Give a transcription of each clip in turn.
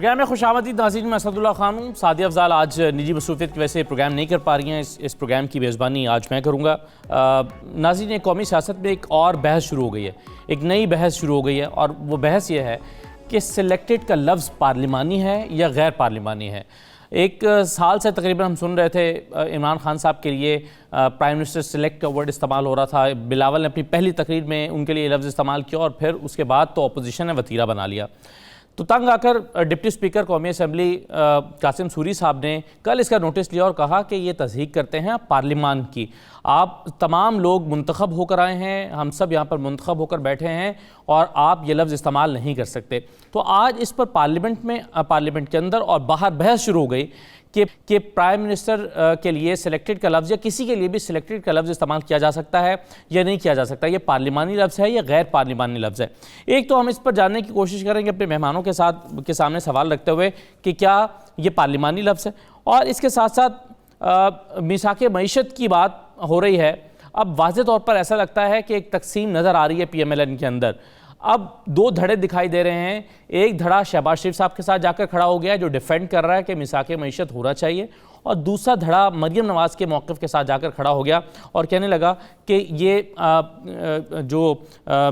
Programme میں خوش آمدید ناظرین، میں اسد اللہ خان ہوں۔ سعدیہ افضال آج نجی مصروفیت کی وجہ سے پروگرام نہیں کر پا رہی ہیں، اس پروگرام کی میزبانی آج میں کروں گا۔ ناظرین، قومی سیاست میں ایک اور بحث شروع ہو گئی ہے، ایک نئی بحث شروع ہو گئی ہے، اور وہ بحث یہ ہے کہ سلیکٹڈ کا لفظ پارلیمانی ہے یا غیر پارلیمانی ہے۔ ایک سال سے تقریباً ہم سن رہے تھے عمران خان صاحب کے لیے پرائم منسٹر سلیکٹ کا ورڈ استعمال ہو رہا تھا۔ بلاول نے اپنی پہلی تقریر میں ان کے لیے لفظ استعمال کیا، اور پھر اس کے بعد تو اپوزیشن نے وتیرہ بنا لیا۔ تو تنگ آ کر ڈپٹی اسپیکر قومی اسمبلی قاسم سوری صاحب نے کل اس کا نوٹس لیا اور کہا کہ یہ تصدیق کرتے ہیں پارلیمان کی، آپ تمام لوگ منتخب ہو کر آئے ہیں، ہم سب یہاں پر منتخب ہو کر بیٹھے ہیں، اور آپ یہ لفظ استعمال نہیں کر سکتے۔ تو آج اس پر پارلیمنٹ کے اندر اور باہر بحث شروع ہو گئی کہ پرائم منسٹر کے لیے سلیکٹڈ کا لفظ یا کسی کے لیے بھی سلیکٹڈ کا لفظ استعمال کیا جا سکتا ہے یا نہیں کیا جا سکتا، یہ پارلیمانی لفظ ہے یا غیر پارلیمانی لفظ ہے۔ ایک تو ہم اس پر جاننے کی کوشش کریں گے اپنے مہمانوں کے سامنے سوال رکھتے ہوئے کہ کیا یہ پارلیمانی لفظ ہے، اور اس کے ساتھ ساتھ میثاق معیشت کی بات ہو رہی ہے۔ اب واضح طور پر ایسا لگتا ہے کہ ایک تقسیم نظر آ رہی ہے پی ایم ایل این کے اندر۔ اب دو دھڑے دکھائی دے رہے ہیں، ایک دھڑا شہباز شریف صاحب کے ساتھ جا کر کھڑا ہو گیا ہے جو ڈیفینڈ کر رہا ہے کہ میثاق معیشت ہونا چاہیے، اور دوسرا دھڑا مریم نواز کے موقف کے ساتھ جا کر کھڑا ہو گیا اور کہنے لگا کہ یہ جو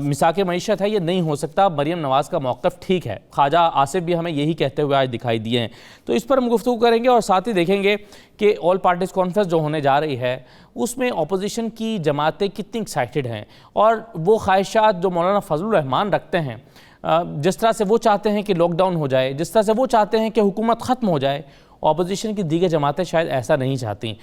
میثاق معیشت ہے یہ نہیں ہو سکتا، مریم نواز کا موقف ٹھیک ہے۔ خواجہ آصف بھی ہمیں یہی کہتے ہوئے آج دکھائی دیے ہیں۔ تو اس پر ہم گفتگو کریں گے، اور ساتھ ہی دیکھیں گے کہ آل پارٹیز کانفرنس جو ہونے جا رہی ہے اس میں اپوزیشن کی جماعتیں کتنی ایکسائٹڈ ہیں، اور وہ خواہشات جو مولانا فضل الرحمان رکھتے ہیں، جس طرح سے وہ چاہتے ہیں کہ لاک ڈاؤن ہو جائے، جس طرح سے وہ چاہتے ہیں کہ حکومت ختم ہو جائے، اپوزیشن کی دیگر جماعتیں شاید ایسا نہیں چاہتی۔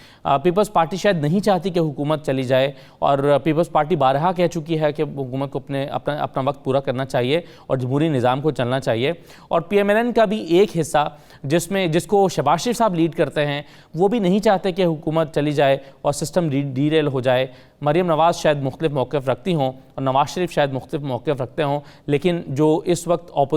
پیپلز پارٹی شاید نہیں چاہتی کہ حکومت چلی جائے، اور پیپلز پارٹی بارہا کہہ چکی ہے کہ حکومت کو اپنا وقت پورا کرنا چاہیے اور جمہوری نظام کو چلنا چاہیے۔ اور پی ایم ایل این کا بھی ایک حصہ جس کو شہباز شریف صاحب لیڈ کرتے ہیں، وہ بھی نہیں چاہتے کہ حکومت چلی جائے اور سسٹم ڈی ریل ہو جائے۔ مریم نواز شاید مختلف موقف رکھتی ہوں اور نواز شریف شاید مختلف موقف رکھتے ہوں، لیکن جو اس وقت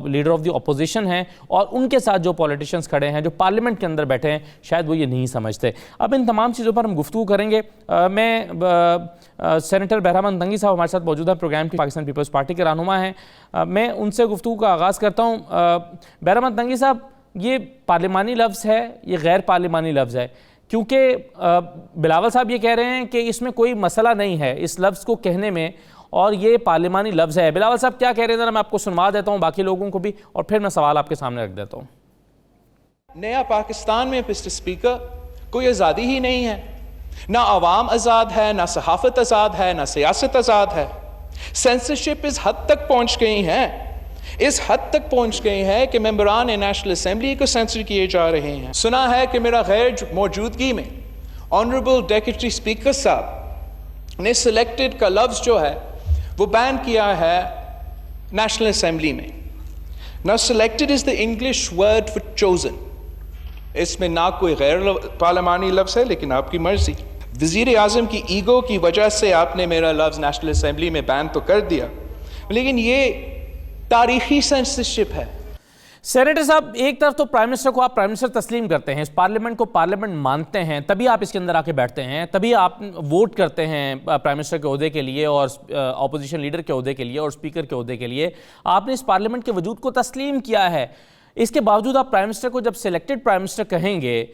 لیڈر آف دی اپوزیشن ہیں اور ان کے ساتھ جو پولیٹیشنز کھڑے ہیں جو پارلیمنٹ کے اندر بیٹھے ہیں، شاید وہ یہ نہیں سمجھتے۔ اب ان تمام چیزوں پر ہم گفتگو کریں گے۔ میں سینیٹر بہرام تنگی صاحب ہمارے ساتھ موجود ہیں، پروگرام کی پاکستان پیپلز پارٹی کے رہنما ہیں۔ میں ان سے گفتگو کا آغاز کرتا ہوں۔ بہرام تنگی صاحب، یہ پارلیمانی لفظ ہے، یہ غیر پارلیمانی لفظ ہے؟ کیونکہ بلاول صاحب یہ کہہ رہے ہیں کہ اس میں کوئی مسئلہ نہیں ہے اس لفظ کو کہنے میں، اور یہ پارلیمانی لفظ ہے۔ بلاول صاحب کیا کہہ رہے ہیں، ذرا میں آپ کو سنوا دیتا ہوں، باقی لوگوں کو بھی، اور پھر میں سوال آپ کے سامنے رکھ دیتا ہوں۔ نیا پاکستان میں مسٹر اسپیکر کوئی آزادی ہی نہیں ہے، نہ عوام آزاد ہے، نہ صحافت آزاد ہے، نہ سیاست آزاد ہے۔ سینسرشپ اس حد تک پہنچ گئی ہے، اس حد تک پہنچ گئی ہے کہ ممبران نیشنل اسمبلی کو سینسر کیے جا رہے ہیں۔ سنا ہے کہ میرا غیر موجودگی میں آنریبل ڈیپٹی اسپیکر صاحب نے سلیکٹڈ کا لفظ جو ہے وہ بین کیا ہے نیشنل اسمبلی میں۔ Now selected is the English word for chosen۔ اس میں نہ کوئی غیر پارلیمانی لفظ ہے، لیکن آپ کی مرضی۔ وزیر اعظم کی ایگو کی وجہ سے آپ نے میرا لفظ نیشنل اسمبلی میں بین تو کر دیا، لیکن یہ تاریخی سینسرشپ ہے۔ سینیٹر صاحب، ایک طرف تو پرائم منسٹر کو آپ پرائم منسٹر تسلیم کرتے ہیں، اس پارلیمنٹ کو پارلیمنٹ مانتے ہیں، تبھی آپ اس کے اندر آ کے بیٹھتے ہیں، تبھی آپ ووٹ کرتے ہیں پرائم منسٹر کے عہدے کے لیے اور اپوزیشن لیڈر کے عہدے کے لیے اور اسپیکر کے عہدے کے لیے۔ آپ نے اس پارلیمنٹ کے وجود کو تسلیم کیا ہے، اس کے باوجود آپ پرائم منسٹر کو جب سلیکٹڈ پرائم منسٹر کہیں گے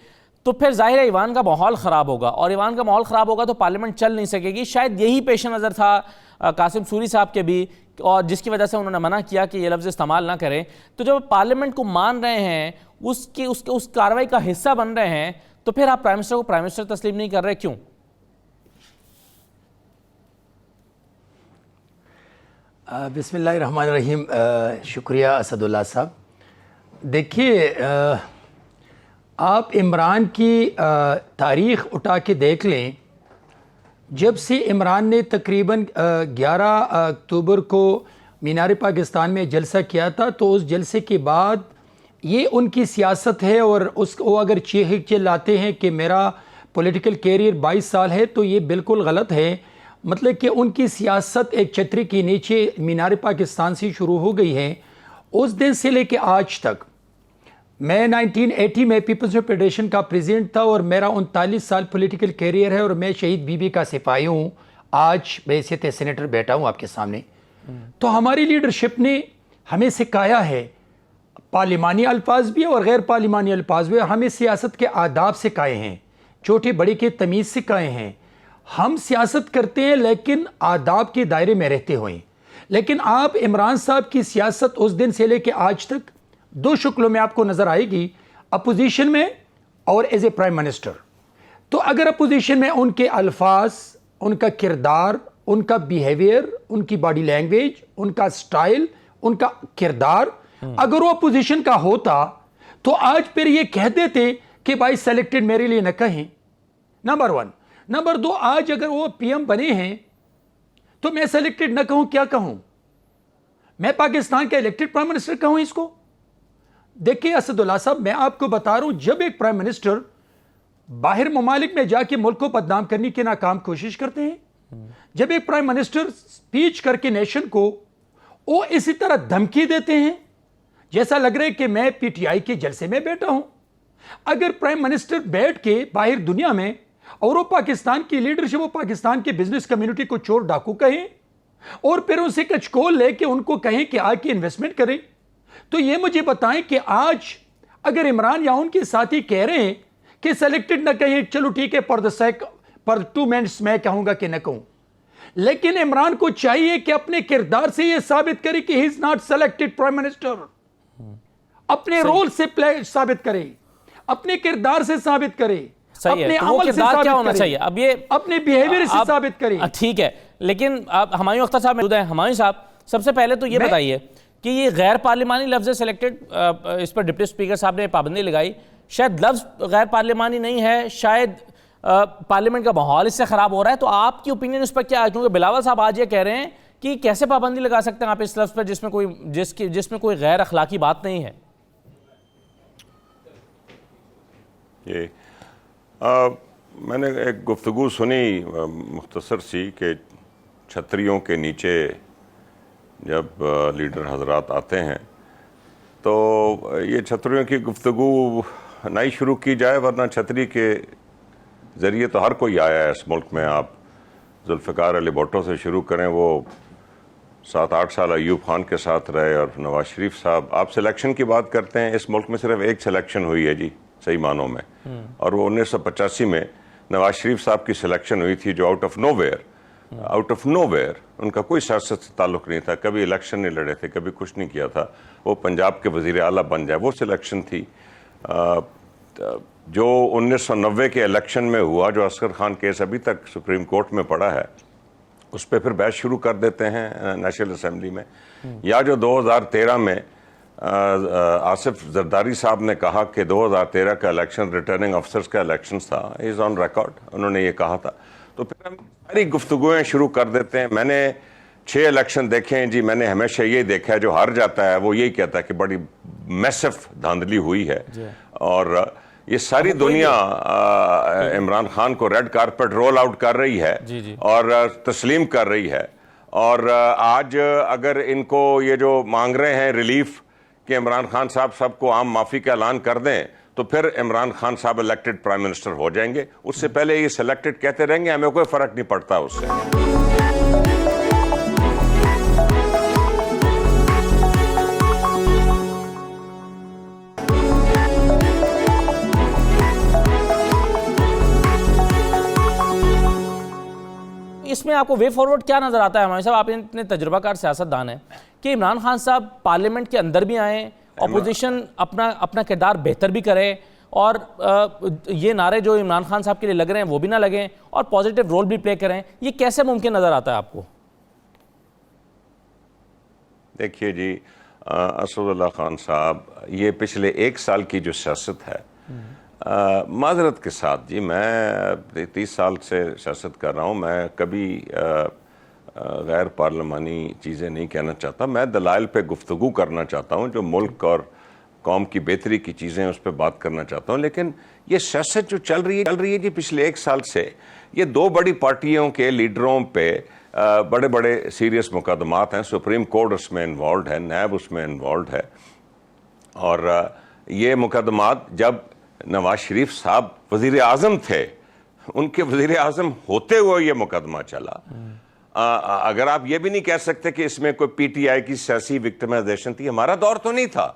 تو پھر ظاہر ہے ایوان کا ماحول خراب ہوگا، اور ایوان کا ماحول خراب ہوگا تو پارلیمنٹ چل نہیں سکے گی۔ شاید یہی پیش نظر تھا قاسم سوری صاحب کے بھی، اور جس کی وجہ سے انہوں نے منع کیا کہ یہ لفظ استعمال نہ کریں۔ تو جب پارلیمنٹ کو مان رہے ہیں، اس کارروائی کا حصہ بن رہے ہیں، تو پھر آپ پرائم منسٹر کو پرائم منسٹر تسلیم نہیں کر رہے، کیوں؟ بسم اللہ الرحمن الرحیم۔ شکریہ اسد اللہ صاحب۔ دیکھیے، آپ عمران کی تاریخ اٹھا کے دیکھ لیں، جب سے عمران نے تقریباً 11 اکتوبر کو مینار پاکستان میں جلسہ کیا تھا، تو اس جلسے کے بعد یہ ان کی سیاست ہے، اور وہ اگر چلاتے ہیں کہ میرا پولیٹیکل کیریئر 22 سال ہے، تو یہ بالکل غلط ہے۔ مطلب کہ ان کی سیاست ایک چھتری کے نیچے مینار پاکستان سے شروع ہو گئی ہے۔ اس دن سے لے کے آج تک، میں 1980 میں پیپلز فیڈریشن کا پریزیڈنٹ تھا، اور میرا 39 سال پولیٹیکل کیریئر ہے، اور میں شہید بی بی کا سپاہی ہوں۔ آج بحیثیت سینیٹر بیٹھا ہوں آپ کے سامنے۔ تو ہماری لیڈرشپ نے ہمیں سکھایا ہے پارلیمانی الفاظ بھی اور غیر پارلیمانی الفاظ بھی. ہمیں سیاست کے آداب سکھائے ہیں, چھوٹے بڑے کے تمیز سکھائے ہیں. ہم سیاست کرتے ہیں لیکن آداب کے دائرے میں رہتے ہوئے. لیکن آپ عمران صاحب کی سیاست اس دن سے لے کے آج تک دو شکلوں میں آپ کو نظر آئے گی, اپوزیشن میں اور ایز اے پرائم منسٹر. تو اگر اپوزیشن میں ان کے الفاظ, ان کا کردار, ان کا بیہیویئر, ان کی باڈی لینگویج, ان کا سٹائل, ان کا کردار اگر وہ اپوزیشن کا ہوتا تو آج پھر یہ کہہ دیتے کہ بھائی سلیکٹڈ میرے لیے نہ کہیں. نمبر 1. نمبر 2, آج اگر وہ پی ایم بنے ہیں تو میں سلیکٹڈ نہ کہوں, کیا کہوں؟ میں پاکستان کا الیکٹڈ پرائم منسٹر کہوں اس کو؟ دیکھیں اسد اللہ صاحب, میں آپ کو بتا رہا ہوں, جب ایک پرائم منسٹر باہر ممالک میں جا کے ملک کو بدنام کرنے کی ناکام کوشش کرتے ہیں, جب ایک پرائم منسٹر سپیچ کر کے نیشن کو وہ اسی طرح دھمکی دیتے ہیں جیسا لگ رہا ہے کہ میں پی ٹی آئی کے جلسے میں بیٹھا ہوں. اگر پرائم منسٹر بیٹھ کے باہر دنیا میں اور وہ پاکستان کی لیڈرشپ, وہ پاکستان کے بزنس کمیونٹی کو چور ڈاکو کہیں اور پھر ان سے کچکول لے کے ان کو کہیں کہ آ کے انویسٹمنٹ کریں, تو یہ مجھے بتائیں کہ آج اگر عمران یا ان کے ساتھی کہہ رہے ہیں کہ سلیکٹڈ نہ کہیں, چلو ٹھیک ہے, پر 2 منٹس میں کہوں گا کہ نہ کہوں, لیکن عمران کو چاہیے کہ اپنے کردار سے یہ ثابت کرے کہ he is not selected prime minister. اپنے رول سے ثابت کرے, اپنے کردار سے ثابت کرے, اپنے عمل سے ثابت کرے, اپنے بیہیویئر سے ثابت کرے. ٹھیک ہے, لیکن اب ہمایوں اختر صاحب موجود ہیں. ہمایوں صاحب, سب سے پہلے تو یہ بتائیے کہ یہ غیر پارلیمانی لفظ سلیکٹڈ, اس پر ڈپٹی اسپیکر صاحب نے پابندی لگائی, شاید لفظ غیر پارلیمانی نہیں ہے, شاید پارلیمنٹ کا ماحول اس سے خراب ہو رہا ہے, تو آپ کی اوپینین اس پر کیا ہے؟ کیونکہ بلاول صاحب آج یہ کہہ رہے ہیں کہ کیسے پابندی لگا سکتے ہیں آپ اس لفظ پر جس میں کوئی غیر اخلاقی بات نہیں ہے. میں نے ایک گفتگو سنی مختصر سی کہ چھتریوں کے نیچے جب لیڈر حضرات آتے ہیں تو یہ چھتریوں کی گفتگو نئی شروع کی جائے, ورنہ چھتری کے ذریعے تو ہر کوئی آیا ہے اس ملک میں. آپ ذوالفقار علی بھٹو سے شروع کریں, وہ 7-8 سال ایوب خان کے ساتھ رہے, اور نواز شریف صاحب. آپ سلیکشن کی بات کرتے ہیں, اس ملک میں صرف ایک سلیکشن ہوئی ہے جی صحیح معنوں میں, اور وہ 1985 میں نواز شریف صاحب کی سلیکشن ہوئی تھی, جو آؤٹ آف نو ویئر ان کا کوئی سیاست سے تعلق نہیں تھا, کبھی الیکشن نہیں لڑے تھے, کبھی کچھ نہیں کیا تھا, وہ پنجاب کے وزیر اعلیٰ بن جائے, وہ سلیکشن تھی. جو 1990 کے الیکشن میں ہوا, جو اصغر خان کیس ابھی تک سپریم کورٹ میں پڑا ہے, اس پہ پھر بحث شروع کر دیتے ہیں نیشنل اسمبلی میں. یا جو 2013 میں آصف زرداری صاحب نے کہا کہ 2013 کا الیکشن ریٹرننگ افسرز کا الیکشن تھا, از آن ریکارڈ, انہوں نے یہ کہا تھا. تو پھر ہم ساری گفتگویں شروع کر دیتے ہیں. میں نے 6 الیکشن دیکھے ہیں جی, میں نے ہمیشہ یہ دیکھا ہے جو ہار جاتا ہے وہ یہی کہتا ہے کہ بڑی میسف دھاندلی ہوئی ہے, اور یہ ساری دنیا عمران خان کو ریڈ کارپٹ رول آؤٹ کر رہی ہے اور تسلیم کر رہی ہے. اور آج اگر ان کو یہ جو مانگ رہے ہیں ریلیف کہ عمران خان صاحب سب کو عام معافی کا اعلان کر دیں, تو پھر عمران خان صاحب الیکٹڈ پرائم منسٹر ہو جائیں گے. اس سے پہلے یہ سلیکٹڈ کہتے رہیں گے, ہمیں کوئی فرق نہیں پڑتا اس سے. اس میں آپ کو وے فارورڈ کیا نظر آتا ہے ہمارے صاحب؟ آپ اتنے تجربہ کار سیاست دان ہیں کہ عمران خان صاحب پارلیمنٹ کے اندر بھی آئیں, اپوزیشن اپنا کردار بہتر بھی کرے, اور یہ نعرے جو عمران خان صاحب کے لیے لگ رہے ہیں وہ بھی نہ لگیں, اور پازیٹیو رول بھی پلے کریں. یہ کیسے ممکن نظر آتا ہے آپ کو؟ دیکھیے جی, اسد اللہ خان صاحب, یہ پچھلے 1 سال کی جو سیاست ہے, معذرت کے ساتھ جی, میں 30 سال سے سیاست کر رہا ہوں, میں کبھی غیر پارلیمانی چیزیں نہیں کہنا چاہتا. میں دلائل پہ گفتگو کرنا چاہتا ہوں, جو ملک اور قوم کی بہتری کی چیزیں اس پہ بات کرنا چاہتا ہوں. لیکن یہ سیاست جو چل رہی ہے جی پچھلے 1 سال سے, یہ 2 بڑی پارٹیوں کے لیڈروں پہ بڑے بڑے سیریس مقدمات ہیں. سپریم کورٹ اس میں انوالوڈ ہے, نیب اس میں انوالوڈ ہے, اور یہ مقدمات جب نواز شریف صاحب وزیر اعظم تھے, ان کے وزیر اعظم ہوتے ہوئے یہ مقدمہ چلا. اگر آپ یہ بھی نہیں کہہ سکتے کہ اس میں کوئی پی ٹی آئی کی سیاسی وکٹمائزیشن تھی, ہمارا دور تو نہیں تھا.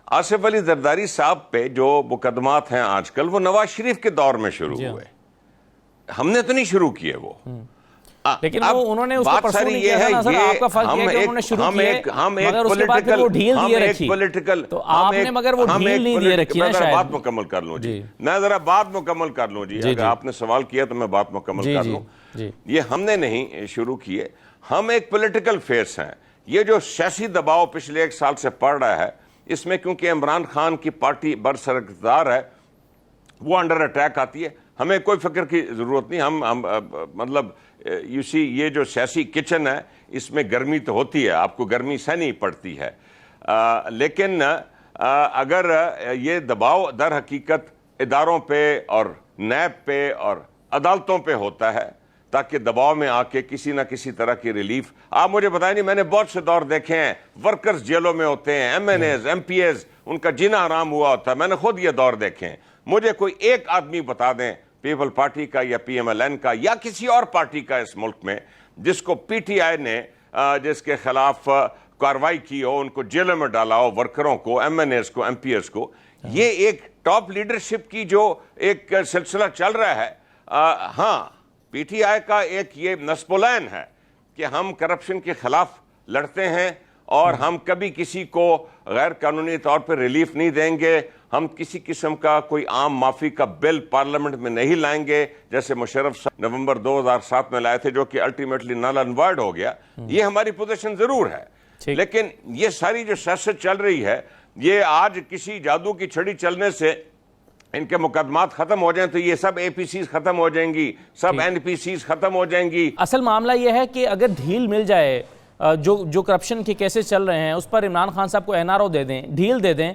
آصف علی زرداری صاحب پہ جو مقدمات ہیں آج کل وہ نواز شریف کے دور میں شروع ہوئے، ہم نے تو نہیں شروع کیے وہ، لیکن وہ انہوں نے اس کو پرسو نہیں کیا تھا نا، آپ کا فرق یہ ہے کہ انہوں نے شروع کیے مگر اس کے بعد پھر وہ ڈھیل دیے رکھی، تو آپ نے مگر وہ ڈھیل نہیں دیے رکھی نا. میں ذرا بات مکمل کر لوں جی، میں ذرا بات مکمل کر لوں جی، اگر آپ نے سوال کیا تو میں بات مکمل کر لوں. یہ ہم نے نہیں شروع کیے، ہم ایک پولیٹیکل فیس ہیں. یہ جو سیاسی دباؤ پچھلے 1 سال سے پڑ رہا ہے، اس میں کیونکہ عمران خان کی پارٹی برسر اقتدار ہے، وہ انڈر اٹیک آتی ہے. ہمیں کوئی فکر کی ضرورت نہیں. ہم مطلب یو سی یہ جو سیاسی کچن ہے اس میں گرمی تو ہوتی ہے، آپ کو گرمی سہنی پڑتی ہے، لیکن اگر یہ دباؤ در حقیقت اداروں پہ اور نیب پہ اور عدالتوں پہ ہوتا ہے تاکہ دباؤ میں آ کے کسی نہ کسی طرح کی ریلیف. آپ مجھے بتائیں نہیں، میں نے بہت سے دور دیکھے ہیں، ورکرز جیلوں میں ہوتے ہیں، M N As, M P As, ان کا جینا حرام ہوا ہوتا ہے. میں نے خود یہ دور دیکھے ہیں. مجھے کوئی ایک آدمی بتا دیں پیپل پارٹی کا یا پی ایم ایل این کا یا کسی اور پارٹی کا اس ملک میں جس کو پی ٹی آئی نے جس کے خلاف کاروائی کی ہو، ان کو جیلوں میں ڈالا ہو، ورکروں کو، ایم این ایز کو، ایم پی ایز کو. یہ ایک ٹاپ لیڈرشپ کی جو ایک سلسلہ چل رہا ہے. ہاں، پی ٹی آئی کا ایک یہ نصب العین ہے کہ ہم کرپشن کے خلاف لڑتے ہیں اور ہم کبھی کسی کو غیر قانونی طور پہ ریلیف نہیں دیں گے. ہم کسی قسم کا کوئی عام معافی کا بل پارلیمنٹ میں نہیں لائیں گے جیسے مشرف صاحب نومبر 2007 میں لائے تھے جو کہ الٹیمیٹلی نل اینڈ وائڈ ہو گیا. یہ ہماری پوزیشن ضرور ہے، لیکن یہ ساری جو سیاست چل رہی ہے، یہ آج کسی جادو کی چھڑی چلنے سے ان کے مقدمات ختم ہو جائیں تو یہ سب اے پی سیز ختم ہو جائیں گی، سب این پی سیز ختم ہو جائیں گی. اصل معاملہ یہ ہے کہ اگر ڈھیل مل جائے، جو کرپشن کے کیسز چل رہے ہیں اس پر عمران خان صاحب کو این آر او دے دیں، ڈھیل دے دیں،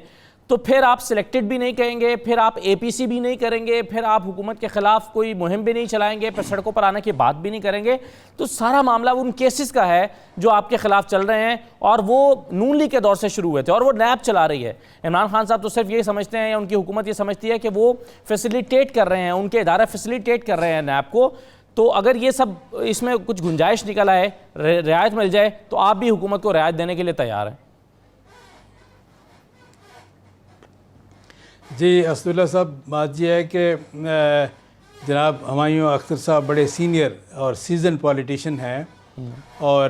تو پھر آپ سلیکٹڈ بھی نہیں کہیں گے، پھر آپ اے پی سی بھی نہیں کریں گے، پھر آپ حکومت کے خلاف کوئی مہم بھی نہیں چلائیں گے، پھر سڑکوں پر آنے کی بات بھی نہیں کریں گے. تو سارا معاملہ ان کیسز کا ہے جو آپ کے خلاف چل رہے ہیں، اور وہ نون لیگ کے دور سے شروع ہوئے تھے اور وہ نیب چلا رہی ہے. عمران خان صاحب تو صرف یہ سمجھتے ہیں یا ان کی حکومت یہ سمجھتی ہے کہ وہ فیسیلیٹیٹ کر رہے ہیں، ان کے ادارے فیسیلیٹیٹ کر رہے ہیں نیب کو. تو اگر یہ سب اس میں کچھ گنجائش نکل آئے، رعایت مل جائے، تو آپ بھی حکومت کو رعایت دینے کے لیے تیار ہیں؟ جی اسداللہ صاحب، بات یہ ہے کہ جناب ہمایوں اختر صاحب بڑے سینئر اور سیزن پولیٹیشین ہیں، اور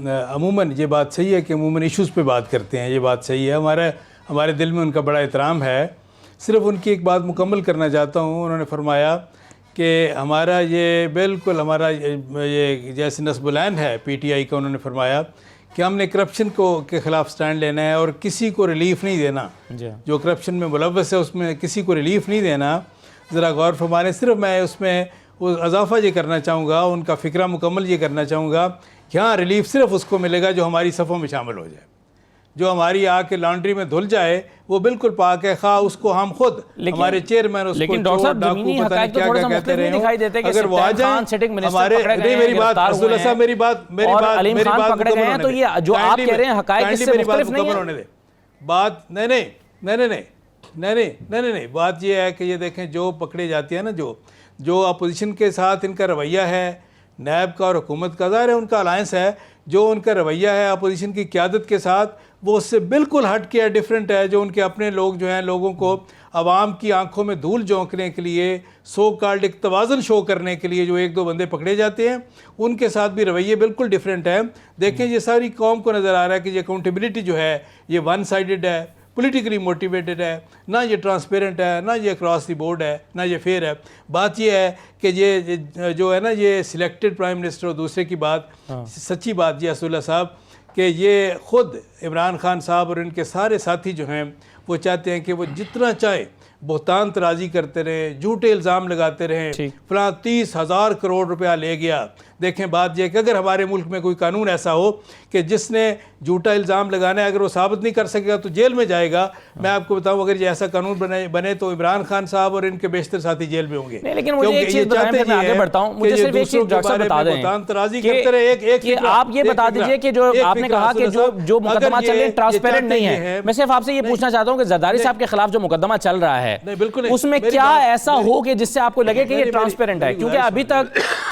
عموماً یہ بات صحیح ہے کہ عموماً ایشوز پہ بات کرتے ہیں. یہ بات صحیح ہے، ہمارے دل میں ان کا بڑا احترام ہے. صرف ان کی ایک بات مکمل کرنا چاہتا ہوں. انہوں نے فرمایا کہ ہمارا یہ بالکل ہمارا یہ جیسے نصب العین ہے پی ٹی آئی کا. انہوں نے فرمایا کہ ہم نے کرپشن کے خلاف سٹینڈ لینا ہے اور کسی کو ریلیف نہیں دینا. جو کرپشن میں ملوث ہے اس میں کسی کو ریلیف نہیں دینا. ذرا غور فرمائیں. صرف میں اس میں اضافہ یہ کرنا چاہوں گا، ان کا فکرہ مکمل یہ کرنا چاہوں گا کہ ہاں، ریلیف صرف اس کو ملے گا جو ہماری صفوں میں شامل ہو جائے، جو ہماری آ کے لانڈری میں دھل جائے، وہ بالکل پاک ہے، خواہ اس کو ہم خود ہمارے چیئرمین اس کو چور ڈاکو پتہ نہیں کیا کیا کہتے رہے ہوں، اگر وہ آ جائیں ہمارے. نہیں، میری بات عبداللہ صاحب، میری بات مکمل ہونے دے. بات نہیں، بات یہ ہے کہ یہ دیکھیں جو پکڑے جاتی ہے نا، جو اپوزیشن کے ساتھ ان کا رویہ ہے، نیب کا اور حکومت کا، ظاہر ہے ان کا الائنس ہے، جو ان کا رویہ ہے اپوزیشن کی قیادت کے ساتھ وہ اس سے بالکل ہٹ کے ڈیفرنٹ ہے. جو ان کے اپنے لوگ جو ہیں، لوگوں کو عوام کی آنکھوں میں دھول جھونکنے کے لیے، سو کالڈ ایک توازن شو کرنے کے لیے جو 1-2 بندے پکڑے جاتے ہیں، ان کے ساتھ بھی رویے بالکل ڈیفرنٹ ہے. دیکھیں، یہ ساری قوم کو نظر آ رہا ہے کہ یہ اکاؤنٹیبلٹی جو ہے یہ ون سائیڈڈ ہے، پولیٹیکلی موٹیویٹڈ ہے، نہ یہ ٹرانسپیرنٹ ہے، نہ یہ اکراس دی بورڈ ہے، نہ یہ فیئر ہے. بات یہ ہے کہ یہ جو ہے نا، یہ سلیکٹڈ پرائم منسٹر. اور دوسرے کی بات، سچی بات یہ اسداللہ صاحب، کہ یہ خود عمران خان صاحب اور ان کے سارے ساتھی جو ہیں وہ چاہتے ہیں کہ وہ جتنا چاہے بہتان ترازی کرتے رہیں، جھوٹے الزام لگاتے رہیں، فلاں 30,000 کروڑ روپیہ لے گیا. دیکھیں، بات یہ کہ اگر ہمارے ملک میں کوئی قانون ایسا ہو کہ جس نے جھوٹا الزام لگانا ہے، اگر وہ ثابت نہیں کر سکے گا تو جیل میں جائے گا. میں آپ کو بتاؤں، اگر یہ ایسا قانون بنے تو عمران خان صاحب اور ان کے بیشتر ساتھی جیل میں ہوں گے. لیکن مجھے ایک چیز بتائیں، میں آگے بڑھتا ہوں. مجھے صرف ایک چیز ڈاکٹر صاحب بتا دیں کہ آپ یہ بتا دیجئے کہ جو آپ نے کہا کہ جو مقدمہ چل رہے ہیں ٹرانسپیرنٹ نہیں ہے. میں صرف آپ سے یہ پوچھنا چاہتا ہوں کہ زرداری صاحب کے خلاف جو مقدمہ چل رہا ہے اس میں کیا ایسا ہو کہ جس سے آپ کو لگے کہ یہ ٹرانسپیرنٹ ہے؟ کیونکہ ابھی تک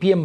PM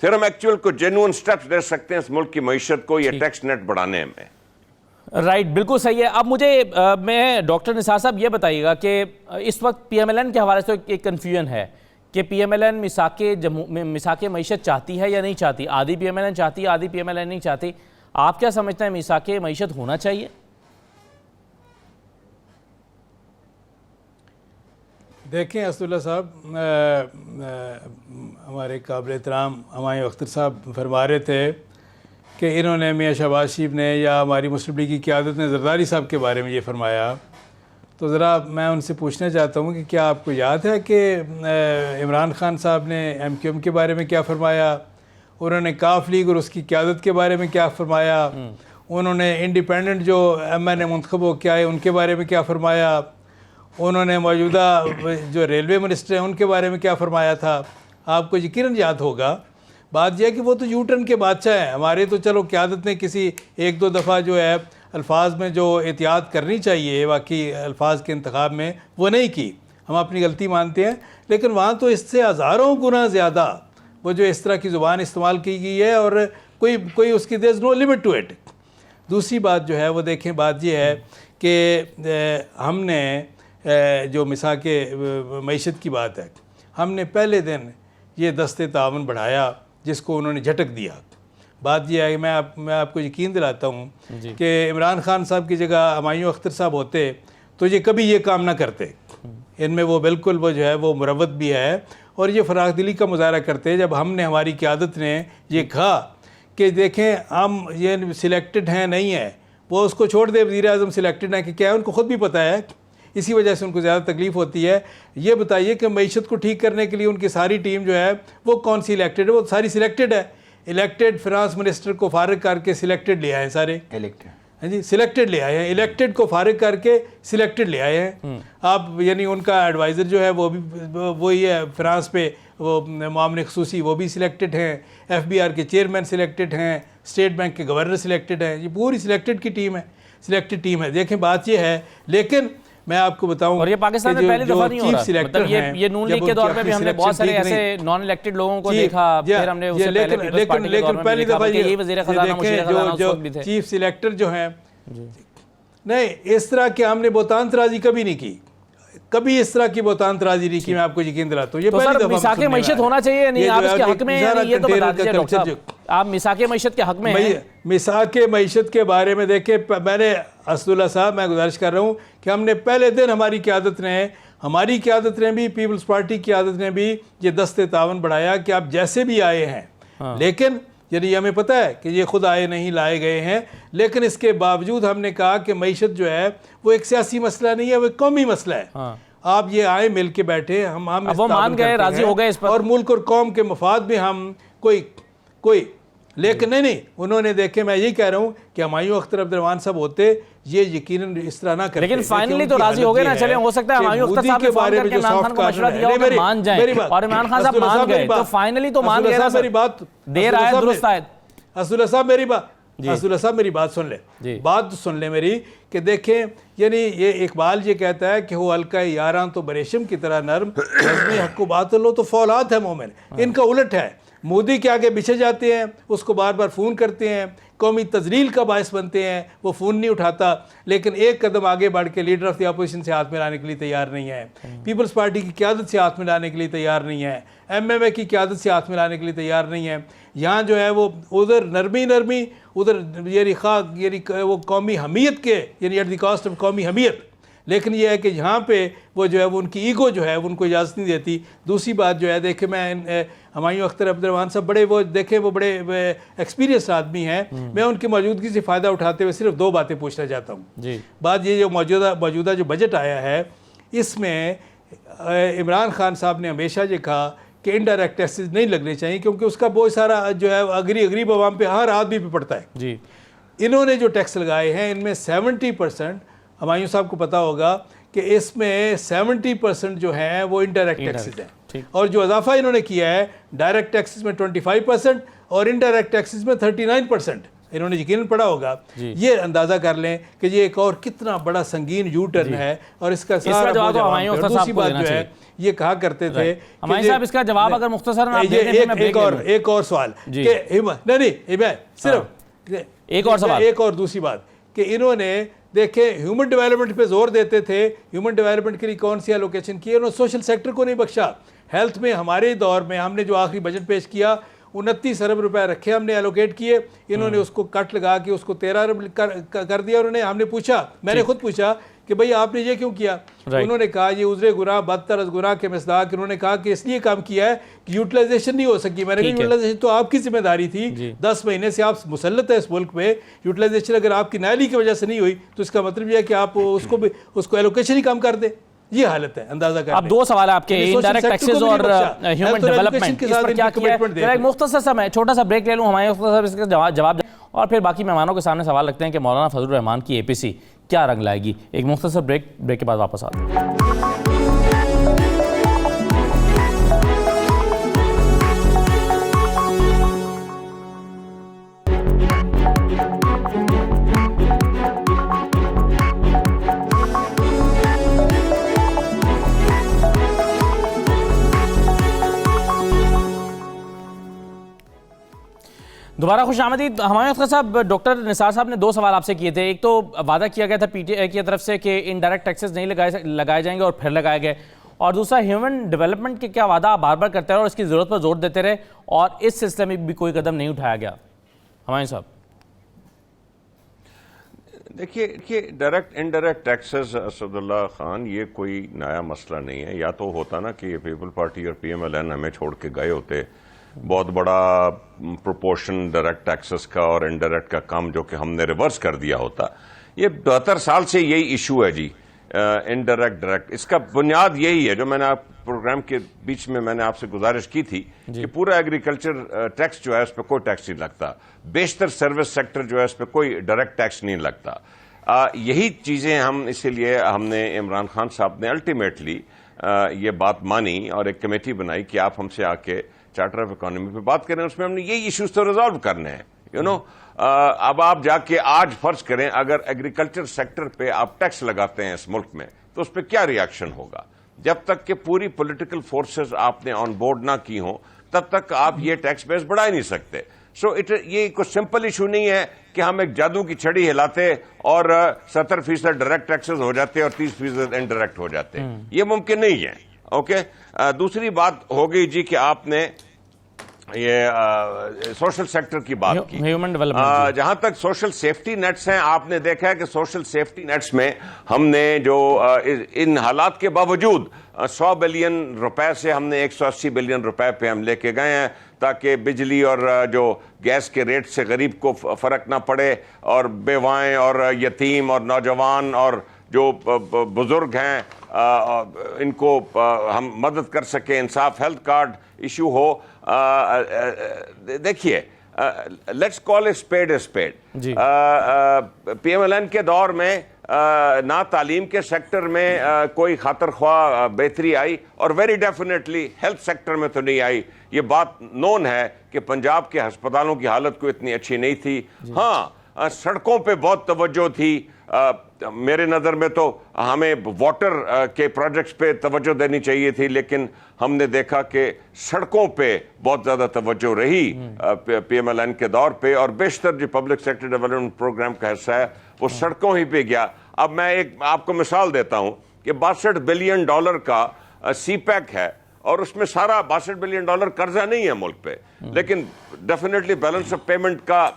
پھر ہم ایکچوئل کو جینوئن سٹیپس لے سکتے ہیں اس ملک کی معیشت کو یہ ٹیکس نیٹ بڑھانے میں. رائٹ، بالکل صحیح ہے. اب مجھے میں ڈاکٹر نثار صاحب یہ بتائیے گا کہ اس وقت پی ایم ایل این کے حوالے سے ایک کنفیوژن ہے کہ پی ایم ایل این میثاق معیشت چاہتی ہے یا نہیں چاہتی. آدھی پی ایم ایل این چاہتی ہے، آدھی پی ایم ایل این نہیں چاہتی. آپ کیا سمجھتے ہیں میثاق معیشت ہونا چاہیے؟ دیکھیں اسداللہ صاحب، ہمارے قابل احترام ہمایوں اختر صاحب فرما رہے تھے کہ انہوں نے میاں شہباز شریف نے یا ہماری مسلم لیگ کی قیادت نے زرداری صاحب کے بارے میں یہ فرمایا. تو ذرا میں ان سے پوچھنا چاہتا ہوں کہ کیا آپ کو یاد ہے کہ عمران خان صاحب نے ایم کیو ایم کے بارے میں کیا فرمایا؟ انہوں نے کاف لیگ اور اس کی قیادت کے بارے میں کیا فرمایا؟ انہوں نے انڈیپینڈنٹ جو ایم این اے منتخب ہو کے آئے ان کے بارے میں کیا فرمایا؟ انہوں نے موجودہ جو ریلوے منسٹر ہیں ان کے بارے میں کیا فرمایا تھا؟ آپ کو یقیناً یاد ہوگا. بات یہ ہے کہ وہ تو یو ٹرن کے بادشاہ ہیں. ہمارے تو چلو قیادت نے کسی ایک دو دفعہ جو ہے الفاظ میں جو احتیاط کرنی چاہیے واقعی الفاظ کے انتخاب میں وہ نہیں کی. ہم اپنی غلطی مانتے ہیں، لیکن وہاں تو اس سے ہزاروں گنا زیادہ وہ جو اس طرح کی زبان استعمال کی گئی ہے اور کوئی اس کی there is no limit to it. دوسری بات جو ہے وہ دیکھیں، بات یہ ہے کہ ہم نے جو میثاق معیشت کی بات ہے، ہم نے پہلے دن یہ دست تعاون بڑھایا جس کو انہوں نے جھٹک دیا. بات یہ ہے کہ میں آپ کو یقین دلاتا ہوں کہ عمران خان صاحب کی جگہ ہمایوں اختر صاحب ہوتے تو یہ کبھی یہ کام نہ کرتے. ان میں وہ بالکل وہ جو ہے وہ مروت بھی ہے اور یہ فراخ دلی کا مظاہرہ کرتے جب ہم نے ہماری قیادت نے یہ کہا کہ دیکھیں ہم یہ سلیکٹڈ ہیں نہیں ہیں. وہ اس کو چھوڑ دے وزیر اعظم سلیکٹڈ ہیں کہ کیا ہے، ان کو خود بھی پتہ ہے، اسی وجہ سے ان کو زیادہ تکلیف ہوتی ہے. یہ بتائیے کہ معیشت کو ٹھیک کرنے کے لیے ان کی ساری ٹیم جو ہے وہ کون سی الیکٹڈ ہے؟ وہ ساری سلیکٹڈ ہے. الیکٹڈ فنانس منسٹر کو فارغ کر کے سلیکٹڈ لے آئے ہیں سارے. ہاں جی، سلیکٹڈ لے آئے ہیں. الیکٹڈ کو فارغ کر کے سلیکٹڈ لے آئے ہیں. آپ یعنی ان کا ایڈوائزر جو ہے وہ بھی وہی ہے فنانس پہ، وہ معاملے خصوصی، وہ بھی سلیکٹڈ ہیں. ایف بی آر کے چیئرمین سلیکٹڈ ہیں. اسٹیٹ بینک کے گورنر سلیکٹڈ ہیں. یہ پوری سلیکٹڈ کی ٹیم ہے، سلیکٹڈ ٹیم ہے. دیکھیں بات یہ ہے، لیکن میں آپ کو بتاؤں اور یہ پاکستان میں پہلی دفعہ نہیں ہو رہا. مطلب یہ نون لیگ کے دور میں بھی ہم نے بہت سارے ایسے نان الیکٹڈ لوگوں کو دیکھا، پھر ہم نے اس سے پہلے پیپلز پارٹی کے دور میں بھی دیکھا کہ یہ وزیر خزانہ مشیر خزانہ اس وقت بھی تھے. چیف سلیکٹر جو ہیں نہیں اس طرح کہ ہم نے بہتان ترازی کبھی نہیں کی، کبھی اس طرح کی بہتان ترازی نہیں کی. میں آپ کو یقین دلاتا ہوں یہ پہلی دفعہ میثاق معیشت ہونا چاہیے. نہیں آپ اس کے حق میں ہیں، یہ تو بتا دیجیے ڈاکٹر صاحب، آپ میثاق معیشت کے حق میں ہیں؟ میثاق معیشت کے بارے میں دیکھیں، میں نے اسداللہ صاحب میں گزارش کر رہا ہوں کہ ہم نے پہلے دن ہماری قیادت نے بھی پیپلز پارٹی کی قیادت نے بھی یہ دست تعاون بڑھایا کہ آپ جیسے بھی آئے ہیں، لیکن یعنی ہمیں پتہ ہے کہ یہ خود آئے نہیں، لائے گئے ہیں، لیکن اس کے باوجود ہم نے کہا کہ معیشت جو ہے وہ ایک سیاسی مسئلہ نہیں ہے، وہ ایک قومی مسئلہ ہے. آپ یہ آئے مل کے بیٹھے، ہم وہ مان گئے، راضی ہو گئے اس پر، اور ملک اور قوم کے مفاد میں ہم کوئی لیکن نہیں انہوں نے دیکھے. میں یہی کہہ رہا ہوں کہ ہمایوں اختر عبد الرحمان صاحب ہوتے یہ یقیناً اس طرح نہ کرتے. لیکن فائنلی تو راضی ہو گئے نا. چلیں ہو سکتا ہے ہمایوں اختر صاحب نے فون کر کے عمران خان کو مشورہ دیا ہو کہ مان جائیں، اور عمران خان صاحب مان گئے، تو فائنلی تو مان گئے نا. میری بات دیر آئے درست آئے. اسداللہ صاحب میری بات سن لیں، بات سن لیں میری کہ دیکھیں یعنی یہ اقبال یہ کہتا ہے کہ ہو حلقہ یاراں تو بریشم کی طرح نرم، نظم حق و باطل ہو تو فولاد ہے مومن. ان کا الٹ ہے. مودی کے آگے بچھے جاتے ہیں، اس کو بار بار فون کرتے ہیں، قومی تذلیل کا باعث بنتے ہیں، وہ فون نہیں اٹھاتا، لیکن ایک قدم آگے بڑھ کے لیڈر آف دی اپوزیشن سے ہاتھ ملانے کے لیے تیار نہیں ہے، پیپلز پارٹی کی قیادت سے ہاتھ ملانے کے لیے تیار نہیں ہے، ایم ایم اے کی قیادت سے ہاتھ ملانے کے لیے تیار نہیں ہے. یہاں جو ہے وہ ادھر نرمی ادھر یعنی وہ قومی حمیت کے یعنی ایٹ دی کاسٹ آف قومی حمیت. لیکن یہ ہے کہ یہاں پہ وہ جو ہے وہ ان کی ایگو جو ہے وہ ان کو اجازت نہیں دیتی. دوسری بات جو ہے دیکھیں میں ہمایوں اختر عبد الرحمان صاحب وہ بڑے ایکسپیرینس آدمی ہیں. میں ان کی موجودگی سے فائدہ اٹھاتے ہوئے صرف دو باتیں پوچھنا چاہتا ہوں. بات یہ جو موجودہ جو بجٹ آیا ہے اس میں عمران خان صاحب نے ہمیشہ یہ کہا کہ انڈائریکٹ ٹیکسز نہیں لگنے چاہیے کیونکہ اس کا بہت سارا جو ہے غریب عوام پہ ہر آدمی پہ پڑتا ہے. انہوں نے جو ٹیکس لگائے ہیں ان میں 70% ہمایوں صاحب کو پتہ ہوگا کہ اس میں 70% جو ہیں وہ انڈائریکٹ ٹیکسز ہیں، اور جو اضافہ انہوں نے کیا ہے ڈائریکٹ ٹیکسز میں 25% اور انڈائریکٹ ٹیکسز میں 39%. انہوں نے یقیناً پڑھا ہوگا, یہ اندازہ کر لیں کہ یہ ایک اور کتنا بڑا سنگین یو ٹرن ہے, اور اس کا سارا جواب تو ہمایوں اختر صاحب دوسری کو بات دینا جو ہے یہ کہا کرتے تھے ہمایوں صاحب اس کا جواب اگر مختصراً آپ دے دیں, ایک اور سوال کہ نہیں صرف ایک اور دوسری بات کہ انہوں نے دیکھیں ہیومن ڈیولپمنٹ پہ زور دیتے تھے, ہیومن ڈیولپمنٹ کے لیے کون سی الوکیشن کی, انہوں نے سوشل سیکٹر کو نہیں بخشا. ہیلتھ میں ہمارے دور میں ہم نے جو آخری بجٹ پیش کیا 29 ارب روپے رکھے ہم نے ایلوکیٹ کیے, انہوں نے اس کو کٹ لگا کے اس کو 13 ارب کر دیا. انہوں نے, ہم نے پوچھا, میں نے خود پوچھا کہ بھئی آپ نے یہ کیوں کیا, انہوں نے کہا یہ عذر گناہ بدتر از گناہ کے مصداق, انہوں نے کہا کہ اس لیے کام کیا ہے کہ یوٹیلائزیشن نہیں ہو سکی. میں نے کہا یوٹیلائزیشن تو آپ کی ذمہ داری تھی, 10 مہینے سے آپ مسلط ہے اس ملک میں, یوٹیلائزیشن اگر آپ کی نااہلی کی وجہ سے نہیں ہوئی تو اس کا مطلب یہ ہے کہ آپ اس کو ایلوکیشن ہی کم کر دیں. یہ حالت ہے, اندازہ کریں. اب دو سوال آپ کے, انڈائریکٹ ٹیکسز اور ہیومن ڈیولپمنٹ, اس پر کیا کیا ہے؟ ایک مختصر سا میں چھوٹا سا بریک لے لوں, ہمارے مختصر اس کا جواب اور پھر باقی مہمانوں کے سامنے سوال رکھتے ہیں کہ مولانا فضل الرحمان کی APC کیا رنگ لائے گی. ایک مختصر بریک کے بعد واپس آتے ہیں. دوبارہ خوش آمدید. ہمایوں اختر صاحب, ڈاکٹر نثار صاحب نے 2 سوال آپ سے کیے تھے. ایک تو وعدہ کیا گیا تھا PTI کی طرف سے کہ انڈائریکٹ ٹیکسز نہیں لگائے جائیں گے اور پھر لگائے گئے, اور دوسرا ہیومن ڈیولپمنٹ کے کیا وعدہ آپ بار بار کرتے رہے اور اس کی ضرورت پر زور دیتے رہے اور اس سلسلے میں بھی کوئی قدم نہیں اٹھایا گیا. ہمایوں صاحب دیکھیے ڈائریکٹ انڈائریکٹ ٹیکسز اسد اللہ خان یہ کوئی نیا مسئلہ نہیں ہے. یا تو ہوتا نا کہ یہ پیپل پارٹی اور PMLN ہمیں چھوڑ کے گئے ہوتے, بہت بڑا پروپورشن ڈائریکٹ ٹیکسز کا اور انڈائریکٹ کا کم جو کہ ہم نے ریورس کر دیا ہوتا. یہ 72 سال سے یہی ایشو ہے جی, انڈائریکٹ ڈائریکٹ. اس کا بنیاد یہی ہے جو میں نے آپ پروگرام کے بیچ میں نے آپ سے گزارش کی تھی کہ پورا ایگریکلچر ٹیکس جو ہے اس پہ کوئی ٹیکس نہیں لگتا, بیشتر سروس سیکٹر جو ہے اس پہ کوئی ڈائریکٹ ٹیکس نہیں لگتا. یہی چیزیں اسی لیے ہم نے عمران خان صاحب نے الٹیمیٹلی یہ بات مانی اور ایک کمیٹی بنائی کہ آپ ہم سے آ کے چارٹر آف اکانومی پہ بات کریں, اس میں ہم نے یہی ایشوز تو ریزالو کرنے ہیں. اب آپ جا کے آج فرض کریں اگر ایگریکلچر سیکٹر پہ آپ ٹیکس لگاتے ہیں اس ملک میں تو اس پہ کیا ریاکشن ہوگا. جب تک کہ پوری پولیٹیکل فورسز آپ نے آن بورڈ نہ کی ہوں تب تک آپ یہ ٹیکس بیس بڑھا ہی نہیں سکتے. یہ کوئی سمپل ایشو نہیں ہے کہ ہم ایک جادو کی چھڑی ہلاتے اور 70% ڈائریکٹ ٹیکسز ہو جاتے اور 30% انڈائریکٹ ہو جاتے. یہ ممکن نہیں ہے. اوکے, دوسری بات ہو گئی جی کہ آپ نے یہ سوشل سیکٹر کی بات کی. جہاں تک سوشل سیفٹی نیٹس ہیں, آپ نے دیکھا ہے کہ سوشل سیفٹی نیٹس میں ہم نے جو ان حالات کے باوجود 100 بلین روپے سے ہم نے 180 بلین روپے پہ ہم لے کے گئے ہیں تاکہ بجلی اور جو گیس کے ریٹ سے غریب کو فرق نہ پڑے اور بیوائیں اور یتیم اور نوجوان اور جو بزرگ ہیں ان کو ہم مدد کر سکیں. انصاف ہیلتھ کارڈ ایشو ہو. دیکھیے let's call a speed a speed. PMLN کے دور میں نہ تعلیم کے سیکٹر میں کوئی خاطر خواہ بہتری آئی اور ویری ڈیفینیٹلی ہیلتھ سیکٹر میں تو نہیں آئی. یہ بات نون ہے کہ پنجاب کے ہسپتالوں کی حالت کوئی اتنی اچھی نہیں تھی. ہاں سڑکوں پہ بہت توجہ تھی. میرے نظر میں تو ہمیں واٹر کے پروجیکٹس پہ توجہ دینی چاہیے تھی, لیکن ہم نے دیکھا کہ سڑکوں پہ بہت زیادہ توجہ رہی PMLN کے دور پہ, اور بیشتر جو پبلک سیکٹر ڈیولپمنٹ پروگرام کا حصہ ہے وہ سڑکوں ہی پہ گیا. اب میں ایک آپ کو مثال دیتا ہوں کہ $62 بلین کا CPEC ہے اور اس میں سارا $62 بلین قرضہ نہیں ہے ملک پہ, لیکن ڈیفینیٹلی بیلنس آف پیمنٹ کا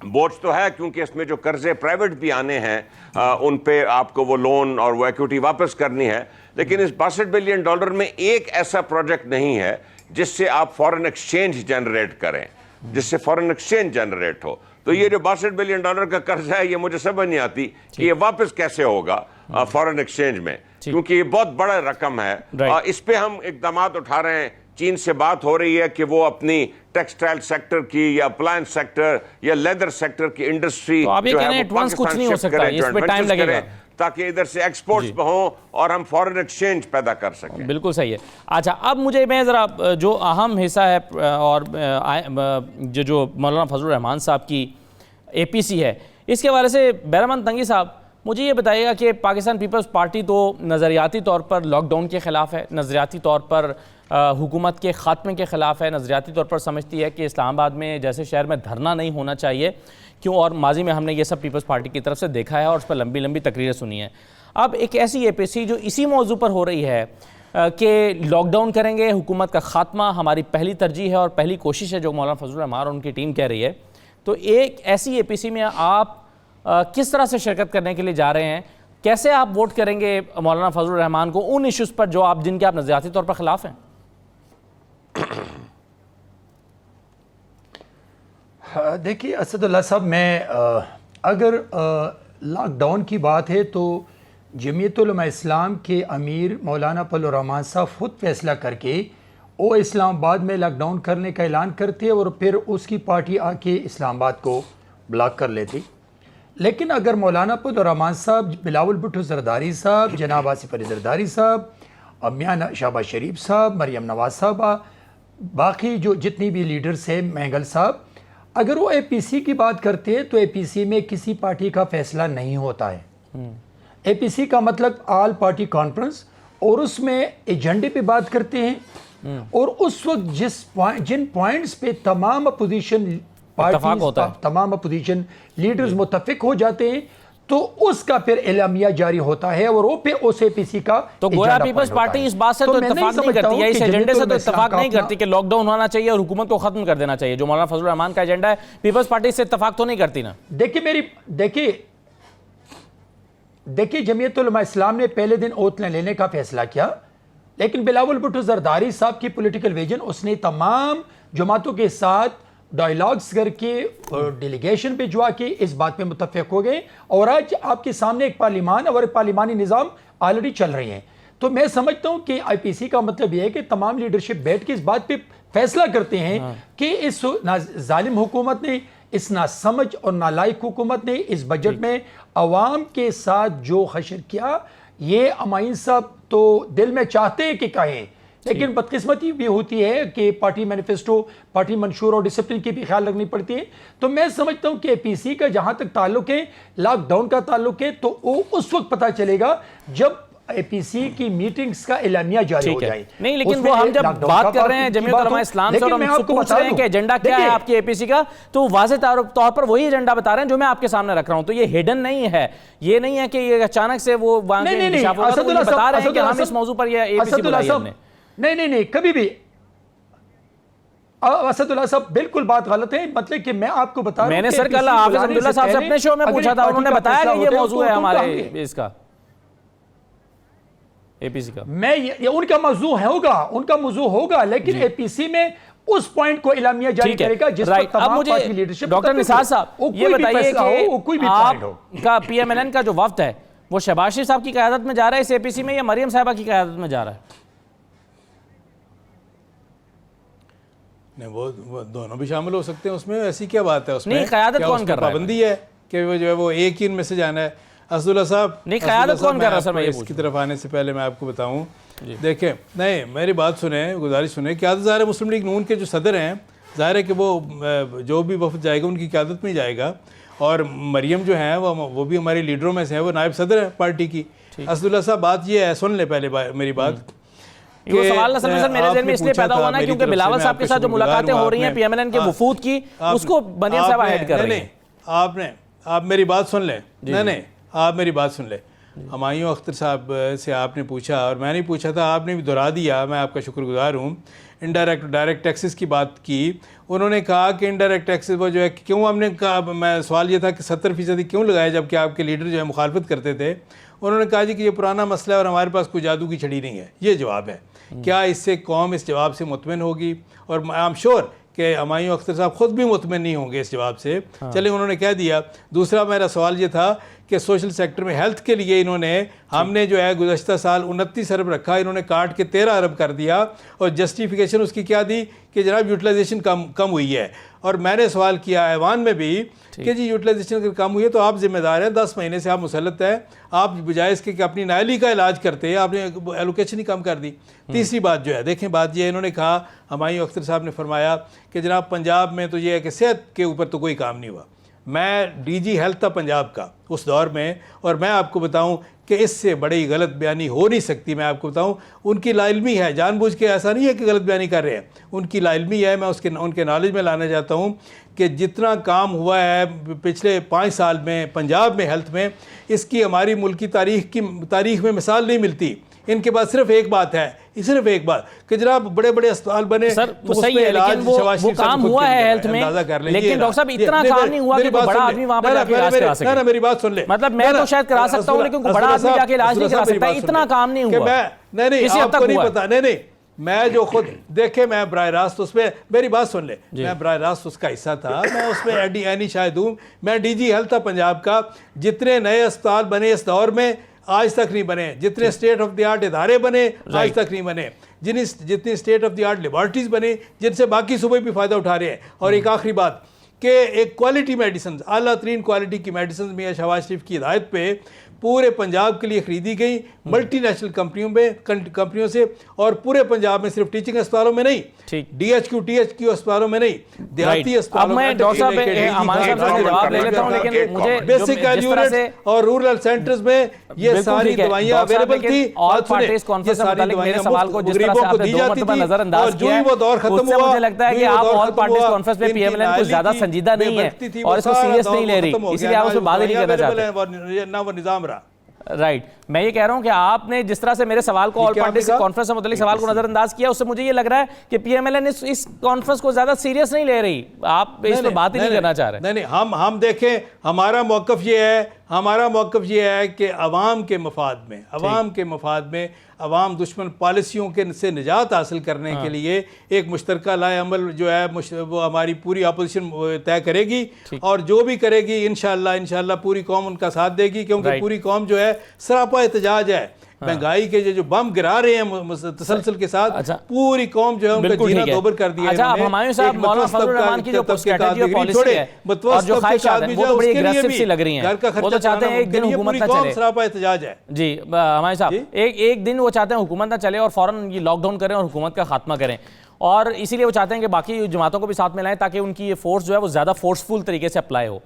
بوجھ تو ہے کیونکہ اس میں جو قرضے پرائیویٹ بھی آنے ہیں ان پہ آپ کو وہ لون اور وہ ایکوٹی واپس کرنی ہے. لیکن اس $62 بلین میں ایک ایسا پروجیکٹ نہیں ہے جس سے آپ فورن ایکسچینج جنریٹ کریں, جس سے فورن ایکسچینج جنریٹ ہو. تو یہ جو $62 بلین کا قرض ہے یہ مجھے سمجھ نہیں آتی کہ یہ واپس کیسے ہوگا فورن ایکسچینج میں, کیونکہ یہ بہت بڑا رقم ہے. اس پہ ہم اقدامات اٹھا رہے ہیں. چین سے بات ہو رہی ہے کہ وہ اپنی ٹیکسٹائل سیکٹر کی یا اپلائنس سیکٹر یا لیدر سیکٹر کی انڈسٹری تاکہ ادھر سے ایکسپورٹس پہ ہوں اور ہم فورن ایکسچینج پیدا کر سکیں. بالکل صحیح ہے. اچھا اب مجھے میں ذرا جو اہم حصہ ہے اور جو مولانا فضل الرحمان صاحب کی APC ہے. اس کے حوالے سے بہرامند تنگی صاحب مجھے یہ بتائیے گا کہ پاکستان پیپلز پارٹی تو نظریاتی طور پر لاک ڈاؤن کے خلاف ہے, نظریاتی طور پر حکومت کے خاتمے کے خلاف ہے, نظریاتی طور پر سمجھتی ہے کہ اسلام آباد میں جیسے شہر میں دھرنا نہیں ہونا چاہیے کیوں, اور ماضی میں ہم نے یہ سب پیپلز پارٹی کی طرف سے دیکھا ہے اور اس پر لمبی لمبی تقریریں سنی ہیں. اب ایک ایسی APC جو اسی موضوع پر ہو رہی ہے کہ لاک ڈاؤن کریں گے, حکومت کا خاتمہ ہماری پہلی ترجیح ہے اور پہلی کوشش ہے جو مولانا فضل الرحمان اور ان کی ٹیم کہہ رہی ہے, تو ایک ایسی APC میں آپ کس طرح سے شرکت کرنے کے لیے جا رہے ہیں, کیسے آپ ووٹ کریں گے مولانا فضل الرحمان کو ان ایشوز پر جو جن کے آپ نظریاتی طور پر خلاف ہیں؟ دیکھیے اسد اللہ صاحب, میں اگر لاک ڈاؤن کی بات ہے تو جمعیت علماء اسلام کے امیر مولانا فضل الرحمان صاحب خود فیصلہ کر کے وہ اسلام آباد میں لاک ڈاؤن کرنے کا اعلان کرتے اور پھر اس کی پارٹی آ کے اسلام آباد کو بلاک کر لیتی. لیکن اگر مولانا فضل الرحمان صاحب, بلاول بھٹو زرداری صاحب, جناب آصف علی زرداری صاحب, میاں شہباز شریف صاحب, مریم نواز صاحبہ, باقی جو جتنی بھی لیڈرز ہیں, مہنگل صاحب, اگر وہ APC کی بات کرتے ہیں تو APC میں کسی پارٹی کا فیصلہ نہیں ہوتا ہے. APC کا مطلب آل پارٹی کانفرنس, اور اس میں ایجنڈے پہ بات کرتے ہیں اور اس وقت جن پوائنٹس پہ تمام اپوزیشن پارٹیز, تمام اپوزیشن لیڈرز متفق ہو جاتے ہیں تو اس کا پھر اعلامیہ جاری ہوتا ہے اور وہ پھر اس APC کا. تو گویا پیپلز پارٹی اس بات سے تو اتفاق نہیں کرتی ہے, اس ایجنڈے سے تو اتفاق نہیں کرتی کہ لاک ڈاؤن ہونا چاہیے اور حکومت کو ختم کر دینا چاہیے جو مولانا فضل الرحمان کا ایجنڈا ہے, پیپلز پارٹی اس سے اتفاق تو نہیں کرتی نا. دیکھیے جمعیت علماء اسلام نے پہلے دن اوت لینے کا فیصلہ کیا, لیکن بلاول بھٹو زرداری صاحب کی پولیٹیکل ویژن, اس نے تمام جماعتوں کے ساتھ ڈائیلاگز کر کے ڈیلیگیشن پہ جوا کے اس بات پہ متفق ہو گئے اور آج آپ کے سامنے ایک پارلیمان اور ایک پارلیمانی نظام آلریڈی چل رہے ہیں. تو میں سمجھتا ہوں کہ APC کا مطلب یہ ہے کہ تمام لیڈرشپ بیٹھ کے اس بات پہ فیصلہ کرتے ہیں کہ اس ظالم حکومت نے, اس ناسمجھ اور نالائق حکومت نے اس بجٹ میں عوام کے ساتھ جو حشر کیا, یہ امائن صاحب تو دل میں چاہتے ہیں کہ کہیں, لیکن بدقسمتی بھی ہوتی ہے کہ پارٹی مینیفیسٹو, پارٹی منشور اور ڈسپلن کی بھی خیال رکھنی پڑتی ہے. تو میں سمجھتا ہوں کہ APC کا جہاں تک تعلق ہے, لاک ڈاؤن کا تعلق ہے, تو وہ اس وقت پتہ چلے گا جب APC کی میٹنگز کا اعلانیہ جاری ہو جائے. نہیں لیکن وہ ہم جب بات کر رہے ہیں جمعیت علماء اسلام سے اور ہم سے پوچھ رہے ہیں کہ ایجنڈا کیا ہے آپ کی APC کا, تو واضح طور پر وہی ایجنڈا بتا رہے ہیں جو میں آپ کے سامنے رکھ رہا ہوں. تو یہ ہڈن نہیں ہے, یہ نہیں ہے کہ یہ اچانک سے وہ بتا رہے ہیں کہ ہم اس موضوع پر یہ APC بلائی ہم نے. نہیں کبھی بھی اسد اللہ صاحب بالکل بات غلط ہے. مطلب کہ میں آپ کو بتا رہا ہوں, میں نے سر کل حافظ عبداللہ صاحب سے اپنے شو میں پوچھا تھا, انہوں نے بتایا کہ یہ موضوع ہے ہمارے اس کا APC کا. میں ان کا موضوع ہوگا لیکن APC میں اس پوائنٹ کو اعلامیہ جاری کرے گا جس پر تمام پارٹی لیڈرشپ. ڈاکٹر نثار صاحب یہ بتائیے کہ آپ کا PMLN کا جو وفد ہے وہ شہباز شریف صاحب کی قیادت میں جا رہا ہے اس APC میں یا مریم صاحبہ کی قیادت میں جا رہا ہے؟ نہیں وہ دونوں بھی شامل ہو سکتے ہیں اس میں, ایسی کیا بات ہے اس میں؟ نہیں قیادت کون کر رہا ہے؟ پابندی ہے کہ وہ جو ہے وہ ایک ہی ان میں سے جانا ہے. اسداللہ صاحب نہیں قیادت کون کر رہا ہے؟ سر میں اس کی طرف آنے سے پہلے میں آپ کو بتاؤں, دیکھیں نہیں میری بات سنیں, گزارش سنیں. قیادت ظاہر ہے مسلم لیگ نون کے جو صدر ہیں, ظاہر ہے کہ وہ جو بھی وفد جائے گا ان کی قیادت میں جائے گا, اور مریم جو ہیں وہ بھی ہمارے لیڈروں میں سے ہیں, وہ نائب صدر ہیں پارٹی کی. اسداللہ صاحب بات یہ ہے, سن لیں پہلے میری بات. وہ سوال اصل میں سر میرے ذہن میں اس لیے پیدا ہوا نا کیونکہ بلاول صاحب کے ساتھ جو ملاقاتیں ہو رہی ہیں PMLN کے وفود کی, اس کو مریم صاحبہ ہیڈ کر رہی ہیں. آپ میری بات سن لیں. نہیں آپ میری بات سن لیں. ہمایوں اختر صاحب سے آپ نے پوچھا اور میں نے پوچھا تھا, آپ نے بھی دہرا دیا, میں آپ کا شکر گزار ہوں. انڈائریکٹ ڈائریکٹ ٹیکسز کی بات کی, انہوں نے کہا کہ انڈائریکٹ ٹیکسز وہ جو ہے کیوں, ہم نے کہا, میں سوال یہ تھا کہ 70% کیوں لگائے جبکہ آپ کے لیڈر جو ہے مخالفت کرتے تھے. انہوں نے کہا جی کہ یہ پرانا مسئلہ ہے اور ہمارے پاس کوئی جادو کی چھڑی نہیں ہے. یہ جواب ہے. کیا اس سے قوم اس جواب سے مطمئن ہوگی؟ اور آئی ایم شیور کہ ہمایوں اختر صاحب خود بھی مطمئن نہیں ہوں گے اس جواب سے. چلیں انہوں نے کہہ دیا. دوسرا میرا سوال یہ تھا کہ سوشل سیکٹر میں ہیلتھ کے لیے انہوں نے, ہم نے جو ہے گزشتہ سال 29 ارب رکھا, انہوں نے کاٹ کے 13 ارب کر دیا, اور جسٹیفیکیشن اس کی کیا دی کہ جناب یوٹیلائزیشن کم ہوئی ہے. اور میں نے سوال کیا ایوان میں بھی کہ جی یوٹیلائزیشن اگر کم ہوئی ہے تو آپ ذمہ دار ہیں, 10 مہینے سے آپ مسلط ہیں, آپ بجائے اس کے کہ اپنی نائلی کا علاج کرتے ہیں آپ نے ایلوکیشن ہی کم کر دی. تیسری بات جو ہے, دیکھیں بات یہ انہوں نے کہا, ہمایوں اختر صاحب نے فرمایا کہ جناب پنجاب میں تو یہ ہے کہ صحت کے اوپر تو کوئی کام نہیں ہوا. میں ڈی جی ہیلتھ تھا پنجاب کا اس دور میں، اور میں آپ کو بتاؤں کہ اس سے بڑی غلط بیانی ہو نہیں سکتی. میں آپ کو بتاؤں ان کی لا علمی ہے، جان بوجھ کے ایسا نہیں ہے کہ غلط بیانی کر رہے ہیں، ان کی لا علمی ہے. میں ان کے نالج میں لانا چاہتا ہوں کہ جتنا کام ہوا ہے پچھلے 5 سال میں پنجاب میں ہیلتھ میں، اس کی ہماری ملکی تاریخ میں مثال نہیں ملتی. ان کے پاس صرف ایک بات ہے، صرف ایک بات کہ جناب بڑے بڑے اسپتال بنے تو صحیح ہے، لیکن وہ کام ہوا ہے ہیلتھ میں، لیکن ڈاکٹر صاحب اتنا کام نہیں ہوا کہ کوئی بڑا آدمی وہاں پر جا کے علاج کرا سکے. میری بات سن لے، مطلب میں تو شاید کرا سکتا ہوں لیکن کوئی بڑا آدمی جا کے علاج نہیں کرا سکتا. اتنا کام نہیں ہوا. نہیں آپ کو نہیں پتا. نہیں میں جو خود دیکھے، میں براہ راست اس میں، میری بات سن لے، میں براہ راست اس کا حصہ تھا، میں اس میں اینی شاہد ہوں. میں ڈی جی ہیلتھ تھا پنجاب کا. جتنے نئے اسپتال بنے اس دور میں آج تک نہیں بنے، جتنے اسٹیٹ آف دی آرٹ ادارے بنے آج تک نہیں بنے، جتنی state of the art laboratories بنے جن سے باقی صوبے بھی فائدہ اٹھا رہے ہیں. اور ایک آخری بات کہ ایک کوالٹی میڈیسنز، اعلیٰ ترین کوالٹی کی میڈیسنز میاں شہباز شریف کی ہدایت پہ پورے پنجاب کے لیے خریدی گئی ملٹی نیشنل کمپنیوں سے، اور پورے پنجاب میں صرف ٹیچنگ اسپتالوں میں نہیں، ڈی ایچ کیو اسپتالوں میں نہیں، دیہاتی اسپتالوں میں، بیسک ایلیورٹ اور رورل سینٹرز میں یہ ساری دوائیاں اویلیبل تھی. اور پارٹیز کانفرنس سے متعلق میرے سوال کو جس طرح سے آپ نے 2 مرتبہ نظر انداز کیا ہے، اس سے مجھے لگتا ہے کہ آپ آل پارٹیز کانفرنس میں پی ایم ایل این کو زیادہ سنجیدہ نہیں ہے اور اس کو سیریس نہیں لے رہی، اسی لیے آپ اس میں بات ہی نہیں کرنا چاہتے. نہ وہ نظام رہا. رائٹ، میں یہ کہہ رہا ہوں کہ آپ نے جس طرح سے میرے سوال کو آل پارٹیز کانفرنس سے متعلق سوال کو نظر انداز کیا، اس سے مجھے یہ لگ رہا ہے کہ پی ایم ایل این اس کانفرنس کو زیادہ سیریس نہیں لے رہی، آپ اس پہ بات ہی نہیں کرنا چاہ رہے. نہیں ہم دیکھیں، ہمارا موقف یہ ہے کہ عوام کے مفاد میں عوام دشمن پالیسیوں سے نجات حاصل کرنے کے لیے ایک مشترکہ لائے عمل جو ہے وہ ہماری پوری اپوزیشن طے کرے گی، اور جو بھی کرے گی انشاءاللہ پوری قوم ان کا ساتھ دے گی، کیونکہ پوری قوم جو ہے سراپا احتجاج ہے. مہنگائی کے جو بم گرا رہے ہیں تسلسل کے ساتھ، پوری قوم جو ہے ان کا جینا دوبر کر دیا ہے. اچھا، اب ہمایوں صاحب مولانا فضل الرحمان کی جو اسٹریٹجی اور پالیسی ہے اور جو خواہشات ہیں وہ تو بڑی اگریسو سی لگ رہی ہیں. وہ تو چاہتے ہیں ایک دن حکومت نہ چلے. سراپا احتجاج ہے. جی ہمایوں صاحب، ایک دن وہ چاہتے ہیں حکومت نہ چلے اور فوراً یہ لاک ڈاؤن کریں اور حکومت کا خاتمہ کریں، اور اسی لیے وہ چاہتے ہیں کہ باقی جماعتوں کو بھی ساتھ میں لائیں تاکہ ان کی یہ فورس جو ہے وہ زیادہ فورسفل طریقے سے اپلائی ہو.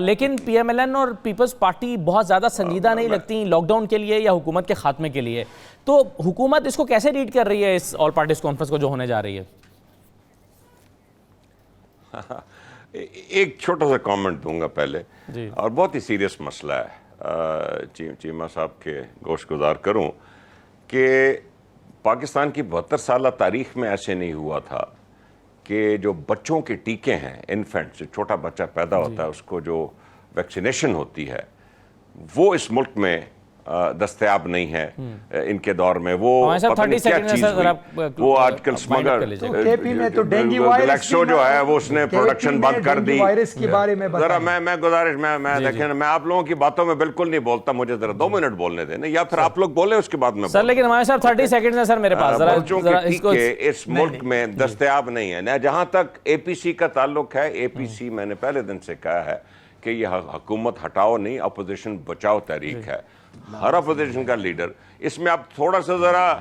لیکن پی ایم ایل این اور پیپلز پارٹی بہت زیادہ سنجیدہ نہیں لگتی لاک ڈاؤن کے لیے یا حکومت کے خاتمے کے لیے. تو حکومت اس کو کیسے لیڈ کر رہی ہے اس آل پارٹیز کانفرنس کو جو ہونے جا رہی ہے؟ ایک چھوٹا سا کامنٹ دوں گا پہلے، اور بہت ہی سیریس مسئلہ ہے، چیمہ صاحب کے گوش گزار کروں کہ پاکستان کی 72 سالہ تاریخ میں ایسے نہیں ہوا تھا کہ جو بچوں کے ٹیکے ہیں، انفینٹ، جو چھوٹا بچہ پیدا ہوتا ہے اس کو جو ویکسینیشن ہوتی ہے، وہ اس ملک میں دستیاب نہیں ہے ان کے دور میں. وہ پتہ نہیں کیا چیز ہوئی، وہ آج کل سمگر گلیکسو جو ہے وہ اس نے پروڈکشن بند کر دی. ذرا میں گزارش میں دیکھیں، میں آپ لوگوں کی باتوں میں بالکل نہیں بولتا، مجھے ذرا 2 منٹ بولنے دیں، یا پھر آپ لوگ بولیں اس کے بعد میں. سر لیکن ہمارے صاحب 30 سیکنڈز ہیں سر میرے پاس. بچوں کے ٹیکے اس ملک میں دستیاب نہیں ہے. جہاں تک اے پی سی کا تعلق ہے، اے پی سی میں نے پہلے دن سے کہا ہے کہ یہ حکومت ہٹاؤ نہیں، اپوزیشن بچاؤ تحریک ہے. ہر اپوزیشن کا لیڈر اس میں آپ تھوڑا سا ذرا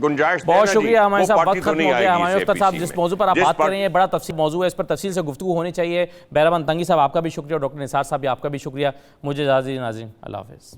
گنجائش دیں. بہت شکریہ ہمارے صاحب، وقت ختم ہو گیا. ہمارے استاد صاحب جس موضوع پر آپ بات کر رہے ہیں بڑا تفصیل موضوع ہے، اس پر تفصیل سے گفتگو ہونی چاہیے. بیرابان تنگی صاحب آپ کا بھی شکریہ، ڈاکٹر نثار صاحب بھی آپ کا بھی شکریہ. مجھے اجازت دیجیے ناظرین، اللہ حافظ.